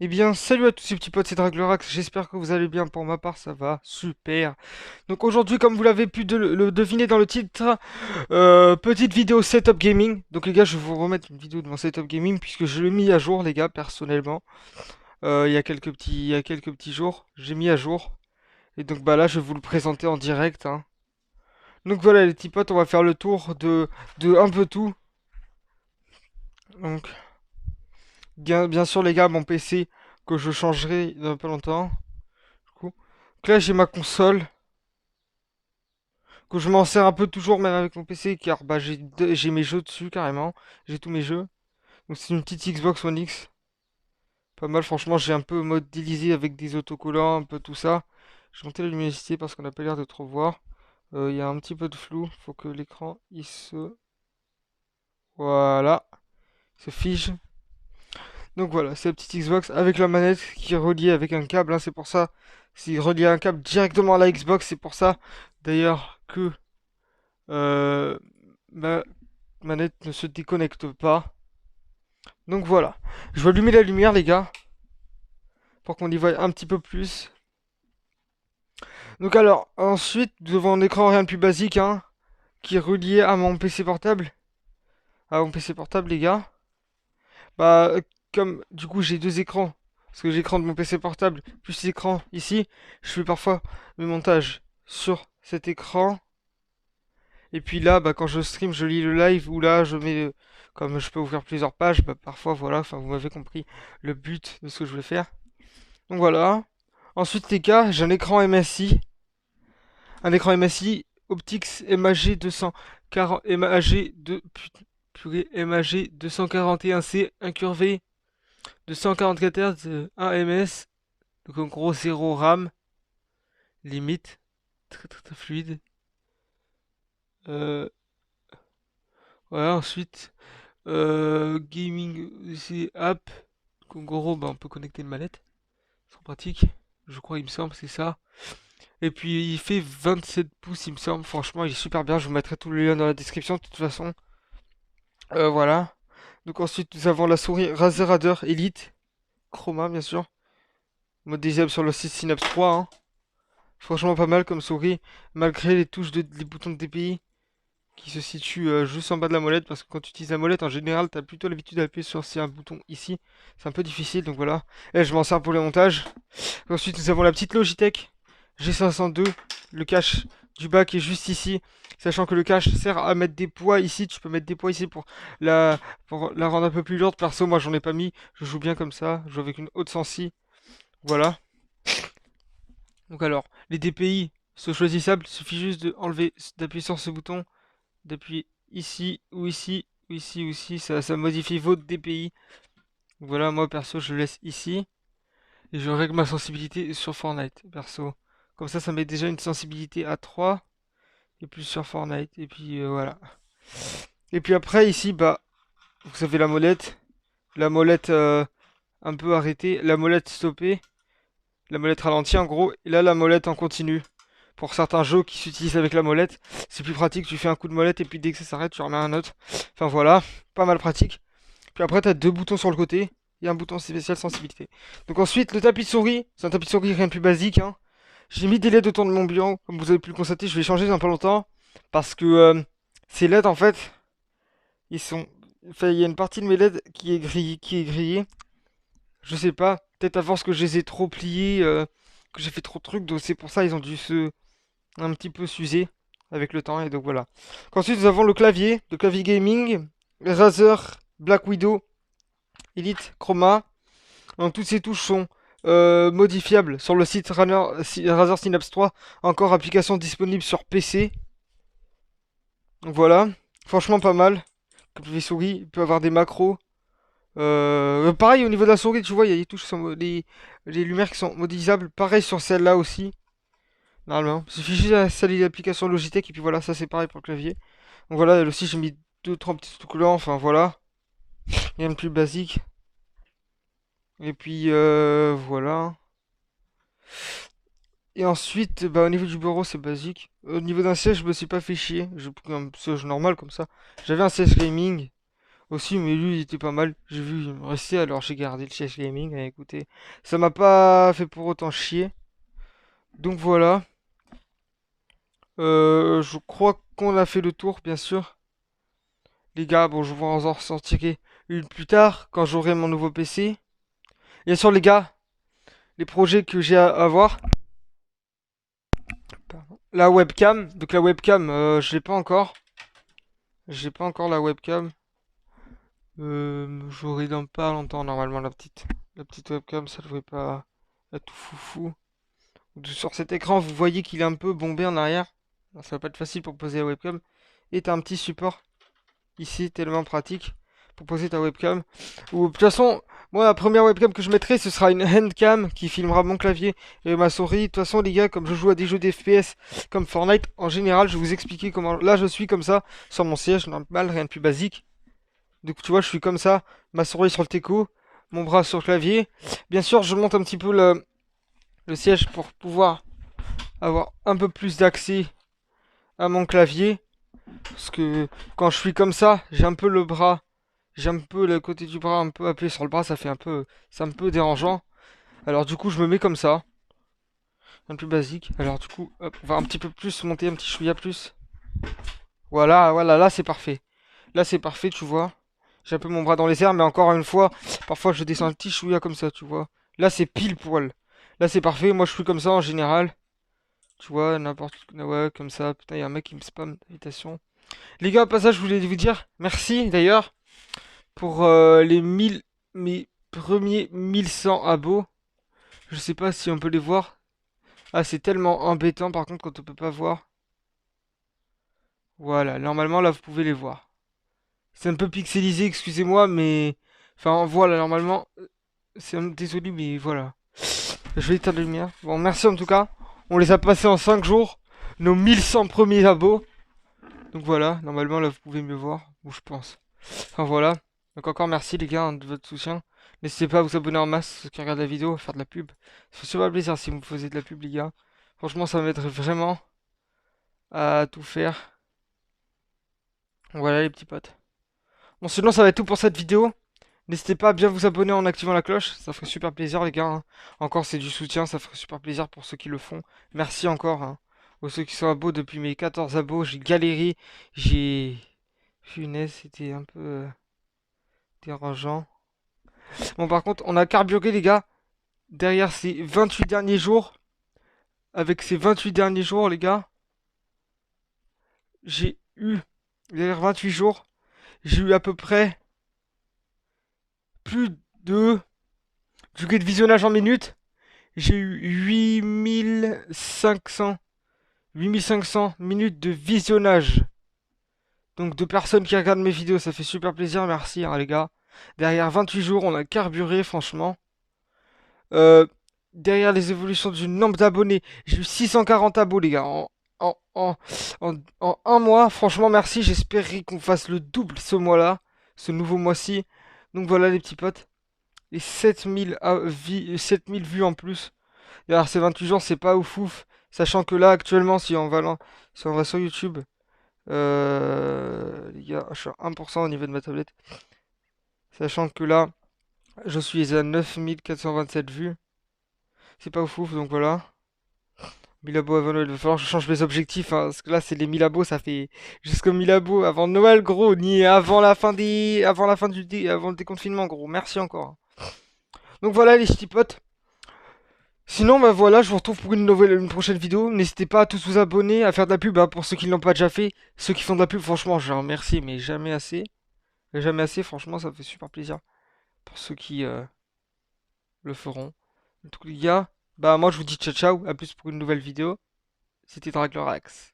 Eh bien, salut à tous ces petits potes, c'est Draglorax, j'espère que vous allez bien, pour ma part ça va, super. Donc aujourd'hui, comme vous l'avez pu le deviner dans le titre, petite vidéo setup gaming. Donc les gars, je vais vous remettre une vidéo de mon setup gaming, puisque je l'ai mis à jour les gars, personnellement. Il y a quelques petits jours, j'ai mis à jour. Et donc bah là, je vais vous le présenter en direct, hein. Donc voilà les petits potes, on va faire le tour de un peu tout. Donc, bien sûr les gars, mon PC, que je changerai dans pas longtemps. Du coup. Donc là, j'ai ma console que je m'en sers un peu toujours, même avec mon PC, car bah, j'ai mes jeux dessus carrément. J'ai tous mes jeux. Donc c'est une petite Xbox One X. Pas mal, franchement, j'ai un peu modélisé avec des autocollants, un peu tout ça. J'ai monté la luminosité parce qu'on n'a pas l'air de trop voir. Il y a un petit peu de flou. Faut que l'écran il se. Voilà. Se fige. Donc voilà, c'est la petite Xbox avec la manette qui est reliée avec un câble, hein, c'est pour ça. C'est relié à un câble directement à la Xbox, c'est pour ça d'ailleurs que euh, ma manette ne se déconnecte pas. Donc voilà. Je vais allumer la lumière, les gars, pour qu'on y voie un petit peu plus. Donc alors, ensuite, nous avons un écran rien de plus basique, hein, qui est relié à mon PC portable. À mon PC portable, les gars. Bah, comme du coup j'ai deux écrans, parce que j'ai l'écran de mon PC portable, plus l'écran ici, je fais parfois mes montages sur cet écran. Et puis là, bah, quand je stream, je lis le live, ou là, comme je peux ouvrir plusieurs pages, bah, parfois, voilà, enfin, vous m'avez compris le but de ce que je voulais faire. Donc voilà. Ensuite, les gars, j'ai un écran MSI. Un écran MSI Optix MAG 240, MAG 2, purée, MAG 241C incurvé de 144 Hz, 1 ms. Donc en gros, 0 RAM, limite, très très très fluide. Euh, voilà, ensuite. Gaming, c'est app. Donc, en gros, bah, on peut connecter une manette. C'est trop pratique. Je crois, il me semble, c'est ça. Et puis, il fait 27 pouces, il me semble. Franchement, il est super bien. Je vous mettrai tous les liens dans la description, de toute façon. Voilà. Donc, ensuite, nous avons la souris Razer Radar Elite. Chroma, bien sûr. Modélisable sur le site Synapse 3, hein. Franchement, pas mal comme souris. Malgré les touches les boutons de DPI qui se situe juste en bas de la molette, parce que quand tu utilises la molette en général t'as plutôt l'habitude d'appuyer sur un bouton ici, c'est un peu difficile, donc voilà. Et je m'en sers pour les montages. Ensuite nous avons la petite Logitech G502, le cache du bas qui est juste ici, sachant que le cache sert à mettre des poids ici. Tu peux mettre des poids ici pour la rendre un peu plus lourde. Perso, moi j'en ai pas mis, je joue bien comme ça, je joue avec une haute sensi, voilà. Donc alors, les DPI sont choisissables, il suffit juste d'appuyer sur ce bouton, d'appuyer ici ou ici ou ici ou ici, ça modifie votre DPI. Voilà, moi perso je le laisse ici et je règle ma sensibilité sur Fortnite perso. Comme ça met déjà une sensibilité à 3 et plus sur Fortnite. Et puis voilà. Et puis après ici, bah vous avez la molette un peu arrêtée, la molette stoppée, la molette ralentie en gros, et là la molette en continu. Pour certains jeux qui s'utilisent avec la molette, c'est plus pratique, tu fais un coup de molette et puis dès que ça s'arrête, tu remets un autre. Enfin voilà, pas mal pratique. Puis après, tu as deux boutons sur le côté et un bouton spécial sensibilité. Donc ensuite, le tapis de souris, c'est un tapis de souris rien de plus basique, hein. J'ai mis des LED autour de mon bureau, comme vous avez pu le constater, je vais changer dans pas longtemps. Parce que ces LED, en fait, ils sont. Enfin, il y a une partie de mes LED qui est grillée. Je sais pas, peut-être à force que je les ai trop pliés, que j'ai fait trop de trucs, donc c'est pour ça ils ont dû se un petit peu s'user avec le temps, et donc voilà. Ensuite, nous avons le clavier gaming, Razer Black Widow Elite Chroma. Donc, toutes ces touches sont modifiables sur le site Razer Synapse 3. Encore application disponible sur PC. Donc voilà, franchement pas mal. Comme les souris, il peut avoir des macros. Pareil au niveau de la souris, tu vois, il y a des touches, les lumières qui sont modélisables. Pareil sur celle-là aussi, normalement. Il suffit juste d'installer l'application Logitech et puis voilà, ça c'est pareil pour le clavier. Donc voilà, là aussi j'ai mis deux trois petits autocollants, enfin voilà, rien de plus basique. Et puis voilà. Et ensuite, bah, au niveau du bureau, c'est basique. Au niveau d'un siège, je me suis pas fait chier. J'ai pris un siège normal comme ça. J'avais un siège gaming. aussi, mais lui, il était pas mal. J'ai vu, il me restait, alors j'ai gardé le siège gaming. Écoutez, ça m'a pas fait pour autant chier. Donc voilà. Je crois qu'on a fait le tour, bien sûr. Les gars, bon, je vous en ressortirai une plus tard, quand j'aurai mon nouveau PC. Bien sûr, les gars, les projets que j'ai à voir. Pardon. La webcam. Donc la webcam, je l'ai pas encore. J'ai pas encore la webcam. J'aurai dans pas longtemps normalement la petite webcam, ça devrait pas être tout foufou. Sur cet écran, vous voyez qu'il est un peu bombé en arrière. Alors, ça va pas être facile pour poser la webcam. Et t'as un petit support ici, tellement pratique pour poser ta webcam. Ou de toute façon, moi la première webcam que je mettrai, ce sera une handcam qui filmera mon clavier et ma souris. De toute façon, les gars, comme je joue à des jeux d'FPS comme Fortnite, en général, je vais vous expliquer comment. Là, je suis comme ça sur mon siège normal, rien de plus basique. Donc tu vois, je suis comme ça, ma souris sur le teco, mon bras sur le clavier. Bien sûr, je monte un petit peu le siège pour pouvoir avoir un peu plus d'accès à mon clavier. Parce que quand je suis comme ça, j'ai un peu le bras, j'ai un peu le côté du bras un peu appuyé sur le bras, ça fait un peu, c'est un peu dérangeant. Alors du coup, je me mets comme ça, un peu basique. Alors du coup, hop, on va un petit peu plus monter, un petit chouïa plus. Voilà, voilà, là c'est parfait. Là c'est parfait, tu vois. J'ai un peu mon bras dans les airs, mais encore une fois, parfois je descends un petit chouïa comme ça, tu vois. Là c'est pile poil. Là c'est parfait, moi je suis comme ça en général. Tu vois, n'importe ouais, comme ça. Putain, il y a un mec qui me spam d'invitation. Les gars, au passage, je voulais vous dire merci d'ailleurs pour les 1000, mes premiers 1100 abos. Je sais pas si on peut les voir. Ah, c'est tellement embêtant par contre quand on peut pas voir. Voilà, normalement là vous pouvez les voir. C'est un peu pixelisé, excusez-moi, mais. Enfin, voilà, normalement. Désolé, mais voilà. Je vais éteindre la lumière. Bon, merci en tout cas. On les a passés en 5 jours. Nos 1100 premiers abos. Donc voilà, normalement là vous pouvez mieux voir. Ou je pense. Enfin voilà. Donc encore merci les gars hein, de votre soutien. N'hésitez pas à vous abonner en masse, ceux qui regardent la vidéo, à faire de la pub. Ça fait super plaisir si vous me faisiez de la pub les gars. Franchement ça m'aiderait vraiment à tout faire. Voilà les petits potes. Bon sinon ça va être tout pour cette vidéo. N'hésitez pas à bien vous abonner en activant la cloche, ça ferait super plaisir les gars. Hein. Encore c'est du soutien, ça ferait super plaisir pour ceux qui le font. Merci encore hein. Aux ceux qui sont abos depuis mes 14 abos, j'ai galéré, j'ai... Punaise, c'était un peu dérangeant. Bon par contre, on a carburé les gars, derrière ces 28 derniers jours. Avec ces 28 derniers jours les gars, j'ai eu, derrière 28 jours, j'ai eu à peu près plus de... Du de visionnage en minutes. J'ai eu 8500 minutes de visionnage. Donc de personnes qui regardent mes vidéos, ça fait super plaisir, merci hein, les gars. Derrière 28 jours, on a carburé, franchement. Euh, Derrière les évolutions du nombre d'abonnés, j'ai eu 640 abos, les gars. En, en, en un mois, franchement, merci. J'espérais qu'on fasse le double ce mois-là, ce nouveau mois-ci. Donc voilà, les petits potes. Et 7000 vues en plus. Et alors, ces 28 jours, c'est pas ouf ouf. Sachant que là, actuellement, si on va sur YouTube, les gars, je suis à 1% au niveau de ma tablette. Sachant que là, je suis à 9427 vues. C'est pas ouf ouf, donc voilà. 1000 abos avant Noël, il va falloir que je change mes objectifs, hein, parce que là, c'est les 1000 abos, ça fait jusqu'aux 1000 abos avant Noël, gros, ni avant la fin avant le déconfinement, gros. Merci encore. Donc voilà, les petits potes. Sinon, bah voilà, je vous retrouve pour une prochaine vidéo. N'hésitez pas à tous vous abonner, à faire de la pub hein, pour ceux qui ne l'ont pas déjà fait. Ceux qui font de la pub, franchement, je les remercie, mais jamais assez. Jamais assez, franchement, ça me fait super plaisir. Pour ceux qui le feront. En tout cas, les gars, bah moi je vous dis ciao ciao, à plus pour une nouvelle vidéo. C'était Draglorax.